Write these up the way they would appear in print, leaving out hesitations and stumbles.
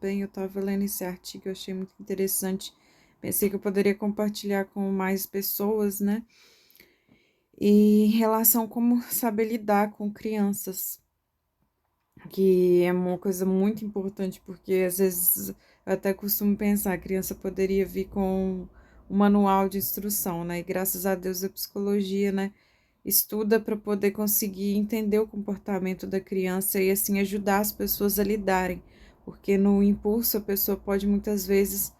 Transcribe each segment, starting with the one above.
também. Eu estava lendo esse artigo, eu achei muito interessante. Pensei que eu poderia compartilhar com mais pessoas, né? E em relação a como saber lidar com crianças, que é uma coisa muito importante, porque às vezes eu até costumo pensar, a criança poderia vir com um manual de instrução, né? E graças a Deus a psicologia, né, estuda para poder conseguir entender o comportamento da criança e assim ajudar as pessoas a lidarem, porque no impulso a pessoa pode muitas vezes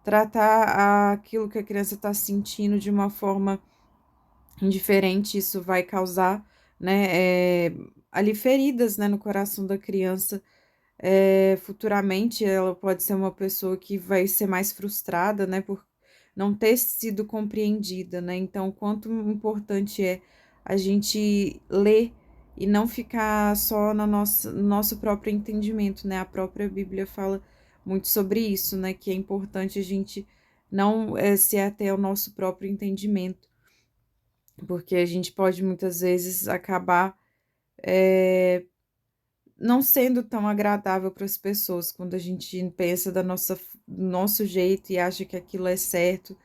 tratar aquilo que a criança está sentindo de uma forma indiferente, isso vai causar, né, ali feridas, né, no coração da criança. Futuramente ela pode ser uma pessoa que vai ser mais frustrada, né, por não ter sido compreendida, né? Então, quanto importante é a gente ler e não ficar só no nosso próprio entendimento, né? A própria Bíblia fala muito sobre isso, né? Que é importante a gente não se ater ao nosso próprio entendimento, porque a gente pode muitas vezes acabar eh, não sendo tão agradável para as pessoas quando a gente pensa do nosso jeito e acha que aquilo é certo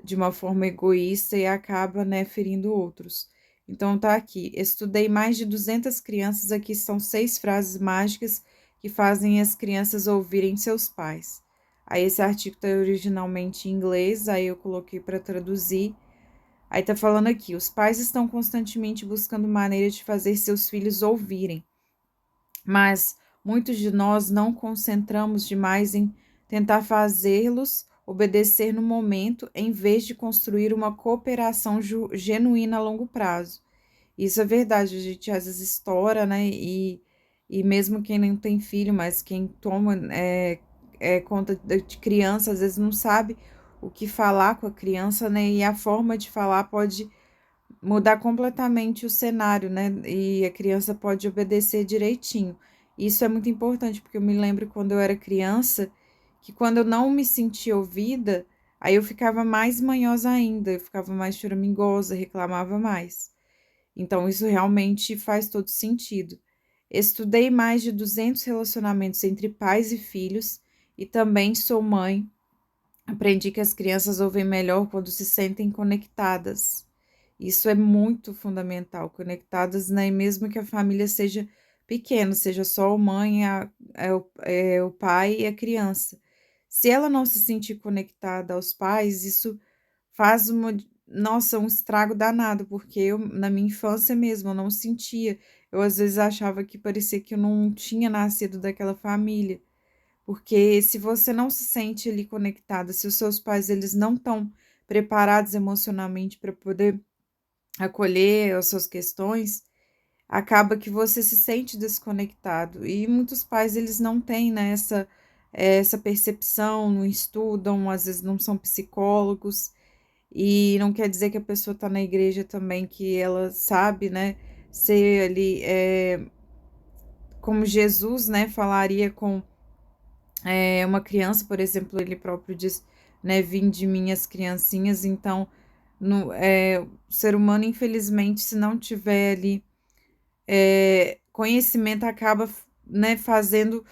de uma forma egoísta e acaba, né, ferindo outros. Então tá aqui, estudei mais de 200 crianças, aqui são 6 frases mágicas que fazem as crianças ouvirem seus pais. Aí esse artigo está originalmente em inglês, aí eu coloquei para traduzir. Aí tá falando aqui, os pais estão constantemente buscando maneiras de fazer seus filhos ouvirem, mas muitos de nós não concentramos demais em tentar fazê-los obedecer no momento, em vez de construir uma cooperação genuína a longo prazo. Isso é verdade, a gente às vezes estoura, né? E mesmo quem não tem filho, mas quem toma conta de criança, às vezes não sabe o que falar com a criança, né? E a forma de falar pode mudar completamente o cenário, né? E a criança pode obedecer direitinho. Isso é muito importante, porque eu me lembro quando eu era criança, que quando eu não me sentia ouvida, aí eu ficava mais manhosa ainda, eu ficava mais choramingosa, reclamava mais. Então, isso realmente faz todo sentido. Estudei mais de 200 relacionamentos entre pais e filhos e também sou mãe. Aprendi que as crianças ouvem melhor quando se sentem conectadas. Isso é muito fundamental, conectadas, né? E mesmo que a família seja pequena, seja só a mãe, o pai e a criança. Se ela não se sentir conectada aos pais, isso faz nossa, um estrago danado, porque eu, na minha infância mesmo, eu não sentia. Eu às vezes achava que parecia que eu não tinha nascido daquela família. Porque se você não se sente ali conectada, se os seus pais eles não estão preparados emocionalmente para poder acolher as suas questões, acaba que você se sente desconectado. E muitos pais eles não têm, né, essa percepção, não estudam, às vezes não são psicólogos, e não quer dizer que a pessoa está na igreja também, que ela sabe, né, ser ali, como Jesus, né, falaria com uma criança, por exemplo, ele próprio diz, né, vinde minhas criancinhas, então, o ser humano, infelizmente, se não tiver ali conhecimento, acaba, né, fazendo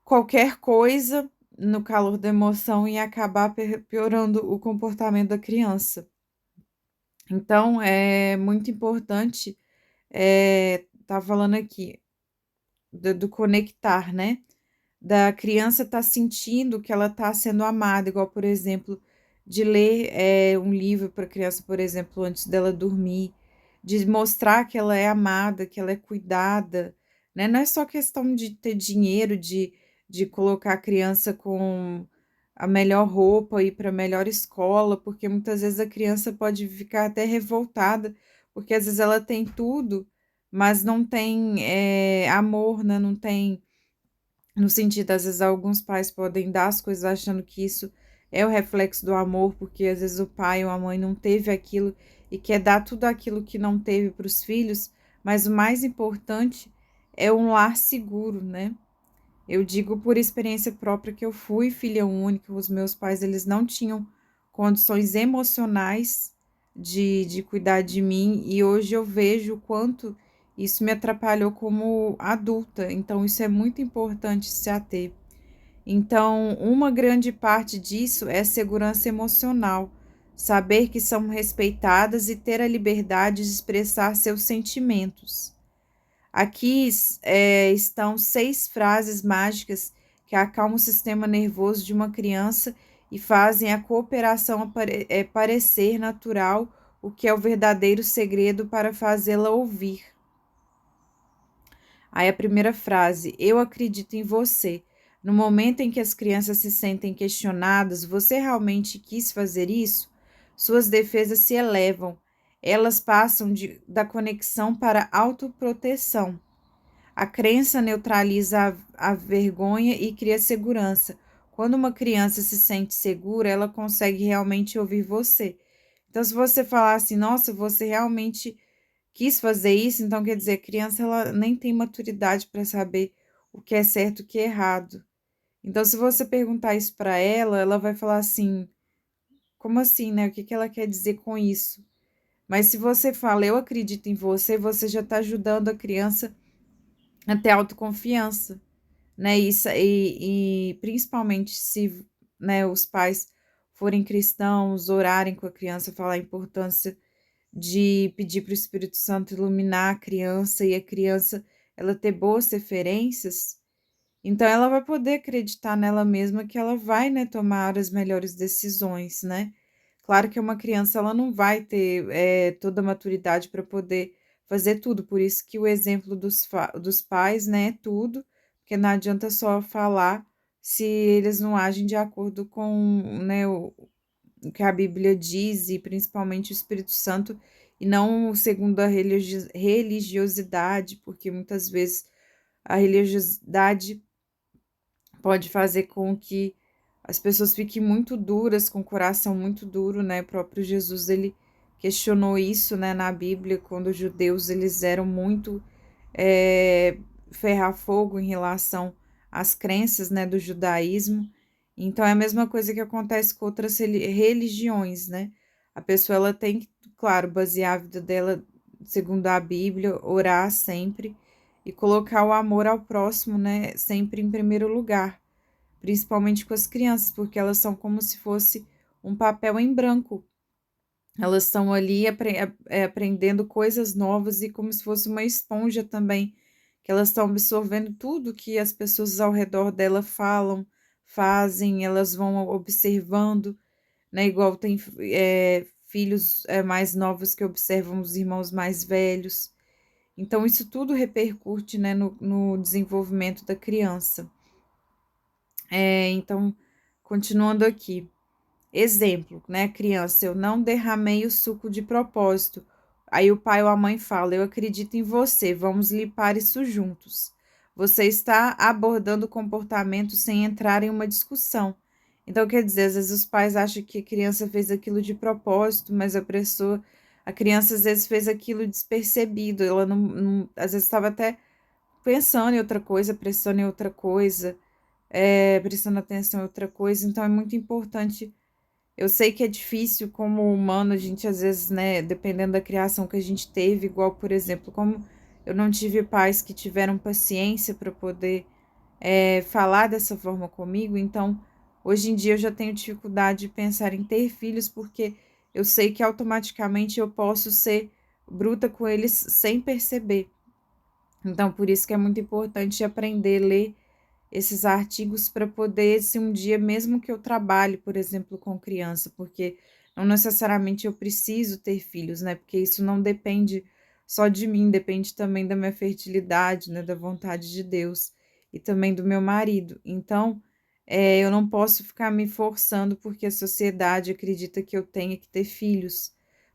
qualquer coisa no calor da emoção e acabar piorando o comportamento da criança. Então, é muito importante, tá falando aqui, do conectar, né? Da criança estar sentindo que ela está sendo amada, igual, por exemplo, de ler um livro para a criança, por exemplo, antes dela dormir, de mostrar que ela é amada, que ela é cuidada, né? Não é só questão de ter dinheiro, de colocar a criança com a melhor roupa, ir para a melhor escola, porque muitas vezes a criança pode ficar até revoltada, porque às vezes ela tem tudo, mas não tem amor, né? Não tem no sentido, às vezes, alguns pais podem dar as coisas achando que isso é o reflexo do amor, porque às vezes o pai ou a mãe não teve aquilo e quer dar tudo aquilo que não teve para os filhos, mas o mais importante é um lar seguro, né? Eu digo por experiência própria que eu fui filha única, os meus pais eles não tinham condições emocionais de cuidar de mim e hoje eu vejo o quanto isso me atrapalhou como adulta, então isso é muito importante se ater. Então, uma grande parte disso é segurança emocional, saber que são respeitadas e ter a liberdade de expressar seus sentimentos. Aqui estão 6 frases mágicas que acalmam o sistema nervoso de uma criança e fazem a cooperação parecer natural, o que é o verdadeiro segredo para fazê-la ouvir. Aí a primeira frase: eu acredito em você. No momento em que as crianças se sentem questionadas, você realmente quis fazer isso? Suas defesas se elevam. Elas passam da conexão para a autoproteção. A crença neutraliza a vergonha e cria segurança. Quando uma criança se sente segura, ela consegue realmente ouvir você. Então, se você falar assim, nossa, você realmente quis fazer isso, então quer dizer, a criança ela nem tem maturidade para saber o que é certo e o que é errado. Então, se você perguntar isso para ela, ela vai falar assim: como assim, né? O que que ela quer dizer com isso? Mas se você fala, eu acredito em você, você já está ajudando a criança a ter autoconfiança, né? E principalmente se, né, os pais forem cristãos, orarem com a criança, falar a importância de pedir para o Espírito Santo iluminar a criança e a criança ela ter boas referências, então ela vai poder acreditar nela mesma que ela vai, né, tomar as melhores decisões, né? Claro que uma criança ela não vai ter toda a maturidade para poder fazer tudo, por isso que o exemplo dos pais, né, é tudo, porque não adianta só falar se eles não agem de acordo com, né, o que a Bíblia diz, e principalmente o Espírito Santo, e não segundo a religiosidade, porque muitas vezes a religiosidade pode fazer com que as pessoas fiquem muito duras, com o coração muito duro, né? O próprio Jesus, ele questionou isso, né, na Bíblia, quando os judeus, eles eram muito é, ferra-fogo em relação às crenças, né, do judaísmo. Então, é a mesma coisa que acontece com outras religiões, né? A pessoa, ela tem que, claro, basear a vida dela segundo a Bíblia, orar sempre e colocar o amor ao próximo, né, sempre em primeiro lugar, principalmente com as crianças, porque elas são como se fosse um papel em branco. Elas estão ali aprendendo coisas novas e como se fosse uma esponja também, que elas estão absorvendo tudo que as pessoas ao redor dela falam, fazem, elas vão observando, né? Igual tem filhos mais novos que observam os irmãos mais velhos. Então, isso tudo repercute, né, no desenvolvimento da criança. Então, continuando aqui. Exemplo, né, criança, eu não derramei o suco de propósito. Aí o pai ou a mãe fala, eu acredito em você, vamos limpar isso juntos. Você está abordando o comportamento sem entrar em uma discussão. Então, quer dizer, às vezes os pais acham que a criança fez aquilo de propósito, mas a criança às vezes fez aquilo despercebido. Ela às vezes estava até pensando em outra coisa, prestando em outra coisa, prestando atenção em outra coisa. Então, é muito importante. Eu sei que é difícil como humano, a gente às vezes, né, dependendo da criação que a gente teve, igual, por exemplo, como eu não tive pais que tiveram paciência para poder falar dessa forma comigo, então hoje em dia eu já tenho dificuldade de pensar em ter filhos, porque eu sei que automaticamente eu posso ser bruta com eles sem perceber. Então, por isso que é muito importante aprender a ler esses artigos para poder, se um dia, mesmo que eu trabalhe, por exemplo, com criança, porque não necessariamente eu preciso ter filhos, né? Porque isso não depende só de mim, depende também da minha fertilidade, né? Da vontade de Deus e também do meu marido. Então, eu não posso ficar me forçando porque a sociedade acredita que eu tenha que ter filhos,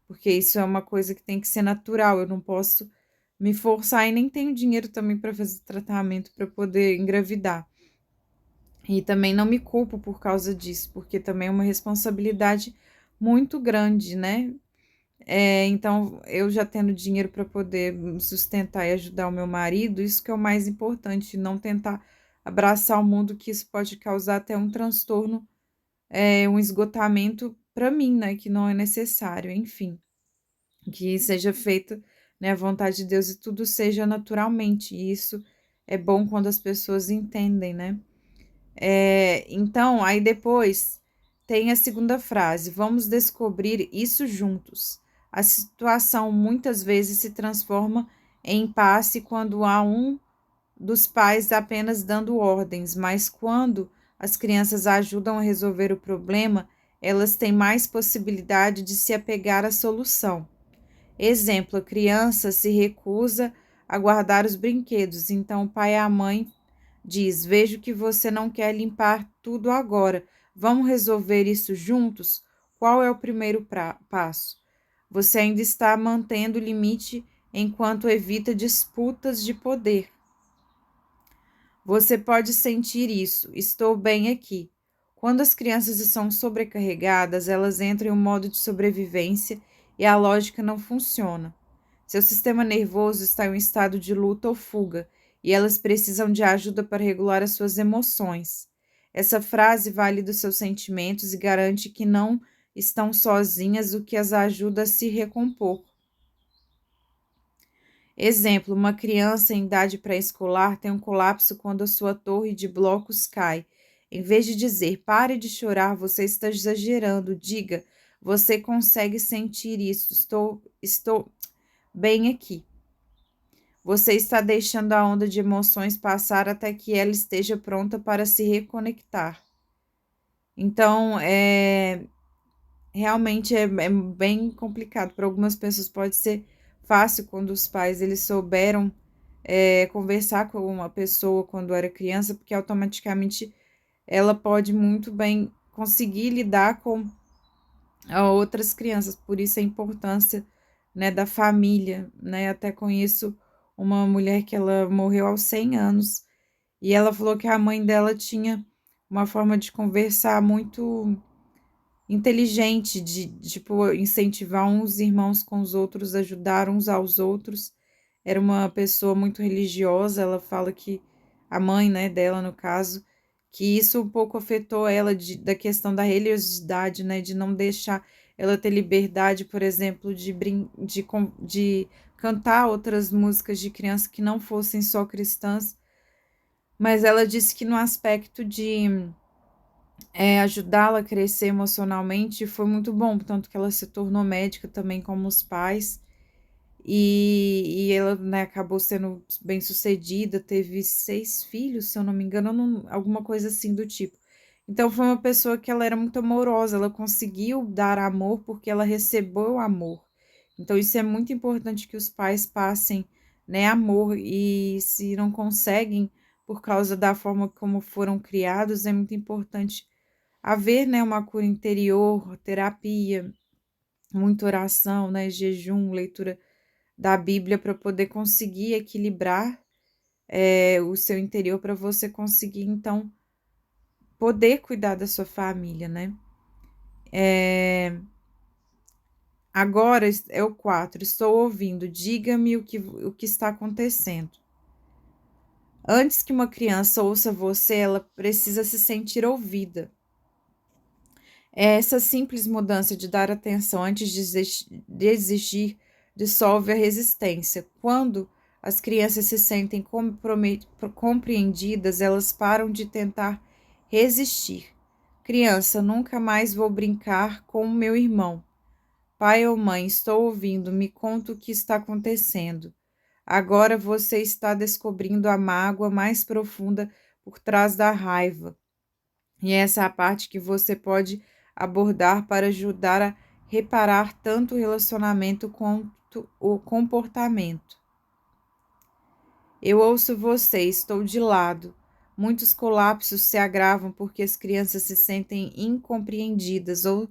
porque isso é uma coisa que tem que ser natural, eu não posso me forçar e nem tenho dinheiro também para fazer tratamento para poder engravidar. E também não me culpo por causa disso, porque também é uma responsabilidade muito grande, né? Então, eu já tendo dinheiro para poder me sustentar e ajudar o meu marido, isso que é o mais importante, não tentar abraçar o mundo, que isso pode causar até um transtorno, um esgotamento para mim, né? Que não é necessário, enfim. Que seja feito, né, a vontade de Deus e tudo seja naturalmente. E isso é bom quando as pessoas entendem, né? Então, aí depois tem a segunda frase: vamos descobrir isso juntos. A situação muitas vezes se transforma em impasse quando há um dos pais apenas dando ordens, mas quando as crianças ajudam a resolver o problema, elas têm mais possibilidade de se apegar à solução. Exemplo, a criança se recusa a guardar os brinquedos, então o pai e a mãe diz: vejo que você não quer limpar tudo agora. Vamos resolver isso juntos? Qual é o primeiro passo? Você ainda está mantendo o limite enquanto evita disputas de poder. Você pode sentir isso. Estou bem aqui. Quando as crianças estão sobrecarregadas, elas entram em um modo de sobrevivência e a lógica não funciona. Seu sistema nervoso está em um estado de luta ou fuga e elas precisam de ajuda para regular as suas emoções. Essa frase valida os seus sentimentos e garante que não estão sozinhas, o que as ajuda a se recompor. Exemplo, uma criança em idade pré-escolar tem um colapso quando a sua torre de blocos cai. Em vez de dizer, pare de chorar, você está exagerando, diga, você consegue sentir isso, estou bem aqui. Você está deixando a onda de emoções passar até que ela esteja pronta para se reconectar. Então, realmente é bem complicado. Para algumas pessoas pode ser fácil quando os pais eles souberam conversar com uma pessoa quando era criança, porque automaticamente ela pode muito bem conseguir lidar com outras crianças. Por isso a importância, né, da família, né? Até conheço uma mulher que ela morreu aos 100 anos e ela falou que a mãe dela tinha uma forma de conversar muito inteligente, de tipo incentivar uns irmãos com os outros, ajudar uns aos outros. Era uma pessoa muito religiosa. Ela fala que a mãe, né, dela no caso, que isso um pouco afetou ela da questão da religiosidade, né, de não deixar ela ter liberdade, por exemplo, de cantar outras músicas de criança que não fossem só cristãs. Mas ela disse que no aspecto de ajudá-la a crescer emocionalmente foi muito bom, tanto que ela se tornou médica também como os pais, e ela, né, acabou sendo bem sucedida, teve 6 filhos, se eu não me engano, alguma coisa assim do tipo. Então foi uma pessoa que ela era muito amorosa, ela conseguiu dar amor porque ela recebeu amor. Então isso é muito importante que os pais passem, né, amor, e se não conseguem por causa da forma como foram criados, é muito importante haver, né, uma cura interior, terapia, muita oração, né, jejum, leitura da Bíblia para poder conseguir equilibrar o seu interior para você conseguir, então, poder cuidar da sua família, né? Agora é o 4. Estou ouvindo. Diga-me o que está acontecendo. Antes que uma criança ouça você, ela precisa se sentir ouvida. Essa simples mudança de dar atenção antes de exigir dissolve a resistência. Quando as crianças se sentem compreendidas, elas param de tentar resistir. Criança, nunca mais vou brincar com o meu irmão. Pai ou mãe, estou ouvindo, me conta o que está acontecendo. Agora você está descobrindo a mágoa mais profunda por trás da raiva. E essa é a parte que você pode abordar para ajudar a reparar tanto o relacionamento quanto o comportamento. Eu ouço você, estou de lado. Muitos colapsos se agravam porque as crianças se sentem incompreendidas ou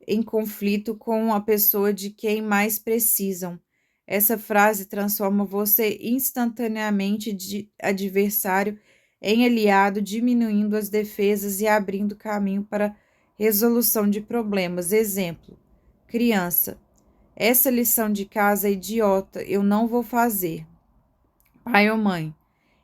em conflito com a pessoa de quem mais precisam. Essa frase transforma você instantaneamente de adversário em aliado, diminuindo as defesas e abrindo caminho para resolução de problemas. Exemplo: criança, essa lição de casa é idiota, eu não vou fazer. Pai ou mãe,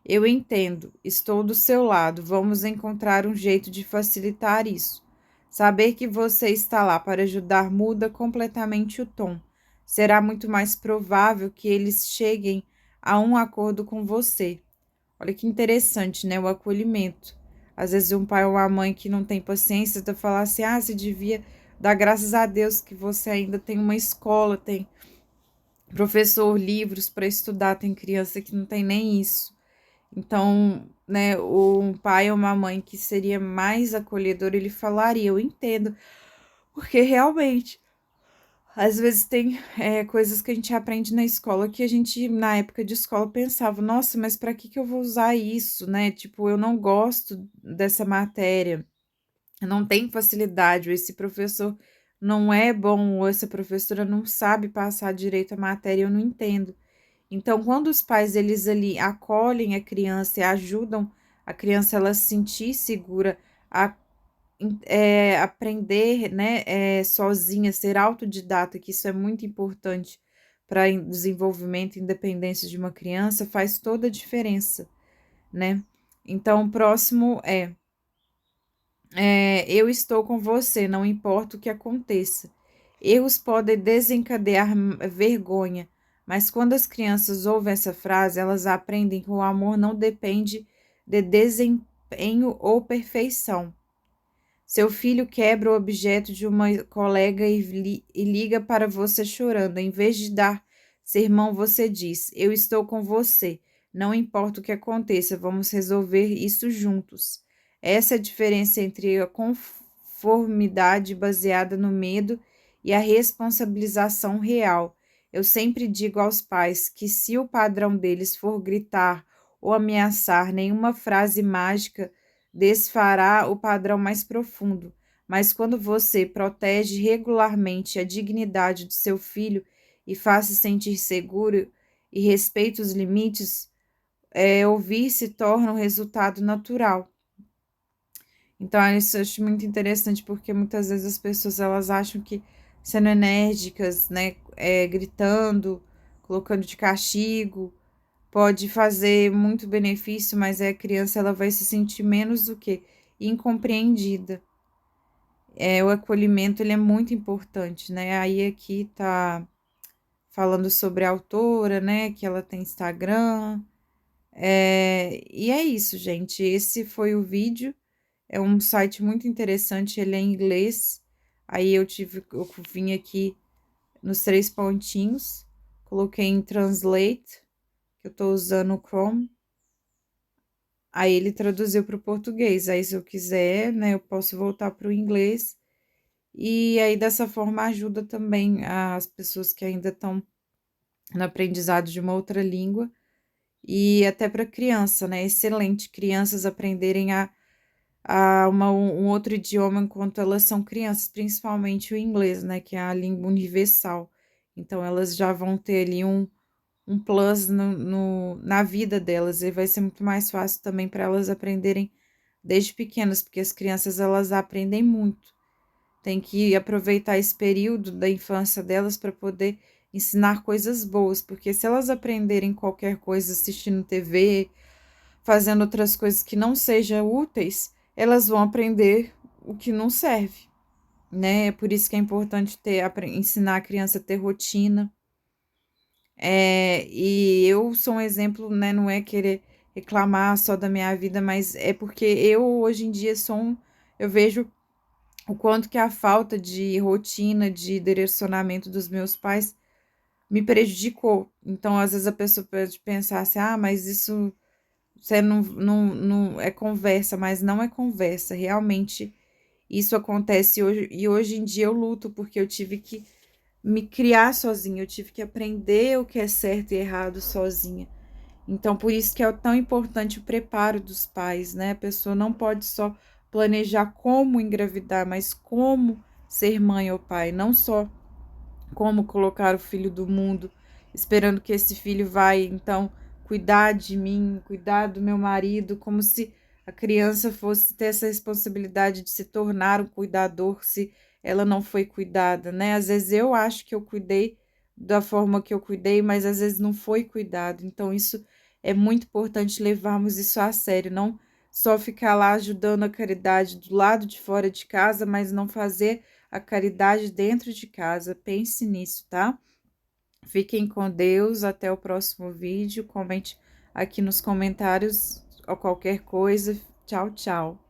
eu entendo, estou do seu lado, vamos encontrar um jeito de facilitar isso. Saber que você está lá para ajudar muda completamente o tom. Será muito mais provável que eles cheguem a um acordo com você. Olha que interessante, né? O acolhimento. Às vezes um pai ou uma mãe que não tem paciência de falar assim, ah, você devia dar graças a Deus que você ainda tem uma escola, tem professor, livros para estudar, tem criança que não tem nem isso. Então, né, um pai ou uma mãe que seria mais acolhedor, ele falaria, eu entendo, porque realmente, às vezes tem coisas que a gente aprende na escola que a gente, na época de escola, pensava, nossa, mas para que eu vou usar isso, né? Tipo, eu não gosto dessa matéria, eu não tenho facilidade, ou esse professor não é bom, ou essa professora não sabe passar direito a matéria, eu não entendo. Então, quando os pais eles ali acolhem a criança e ajudam a criança ela se sentir segura a aprender, né, sozinha, ser autodidata, que isso é muito importante para desenvolvimento e independência de uma criança, faz toda a diferença, né? Então, o próximo eu estou com você, não importa o que aconteça. Erros podem desencadear vergonha, mas quando as crianças ouvem essa frase, elas aprendem que o amor não depende de desempenho ou perfeição. Seu filho quebra o objeto de uma colega e liga para você chorando. Em vez de dar sermão, você diz: eu estou com você. Não importa o que aconteça, vamos resolver isso juntos. Essa é a diferença entre a conformidade baseada no medo e a responsabilização real. Eu sempre digo aos pais que, se o padrão deles for gritar ou ameaçar, nenhuma frase mágica desfará o padrão mais profundo. Mas quando você protege regularmente a dignidade do seu filho e faz se sentir seguro e respeita os limites, ouvir se torna um resultado natural. Então, isso eu acho muito interessante, porque muitas vezes as pessoas elas acham que sendo enérgicas, né, gritando, colocando de castigo, pode fazer muito benefício, mas a criança ela vai se sentir menos do que incompreendida. O acolhimento ele é muito importante, né? Aí aqui tá falando sobre a autora, né? Que ela tem Instagram. E é isso, gente. Esse foi o vídeo. É um site muito interessante, ele é em inglês. Aí eu vim aqui nos 3 pontinhos, coloquei em Translate, que eu tô usando o Chrome. Aí ele traduziu para o português. Aí, se eu quiser, né, eu posso voltar para o inglês. E aí, dessa forma, ajuda também as pessoas que ainda estão no aprendizado de uma outra língua. E até para criança, né? Excelente crianças aprenderem um outro idioma enquanto elas são crianças, principalmente o inglês, né? Que é a língua universal. Então, elas já vão ter ali um plus na vida delas e vai ser muito mais fácil também para elas aprenderem desde pequenas, porque as crianças elas aprendem muito. Tem que aproveitar esse período da infância delas para poder ensinar coisas boas, porque se elas aprenderem qualquer coisa assistindo TV, fazendo outras coisas que não sejam úteis, elas vão aprender o que não serve, né? É por isso que é importante ensinar a criança a ter rotina. E eu sou um exemplo, né? Não é querer reclamar só da minha vida, mas é porque eu hoje em dia eu vejo o quanto que a falta de rotina, de direcionamento dos meus pais me prejudicou. Então, às vezes a pessoa pode pensar assim, ah, mas isso você não é conversa, mas não é conversa. Realmente isso acontece hoje, e hoje em dia eu luto porque eu tive que me criar sozinha, eu tive que aprender o que é certo e errado sozinha. Então, por isso que é tão importante o preparo dos pais, né? A pessoa não pode só planejar como engravidar, mas como ser mãe ou pai, não só como colocar o filho do mundo, esperando que esse filho vai, então, cuidar de mim, cuidar do meu marido, como se a criança fosse ter essa responsabilidade de se tornar um cuidador se ela não foi cuidada, né? Às vezes eu acho que eu cuidei da forma que eu cuidei, mas às vezes não foi cuidado. Então, isso é muito importante levarmos isso a sério, não só ficar lá ajudando a caridade do lado de fora de casa, mas não fazer a caridade dentro de casa. Pense nisso, tá? Fiquem com Deus. Até o próximo vídeo. Comente aqui nos comentários ou qualquer coisa. Tchau, tchau.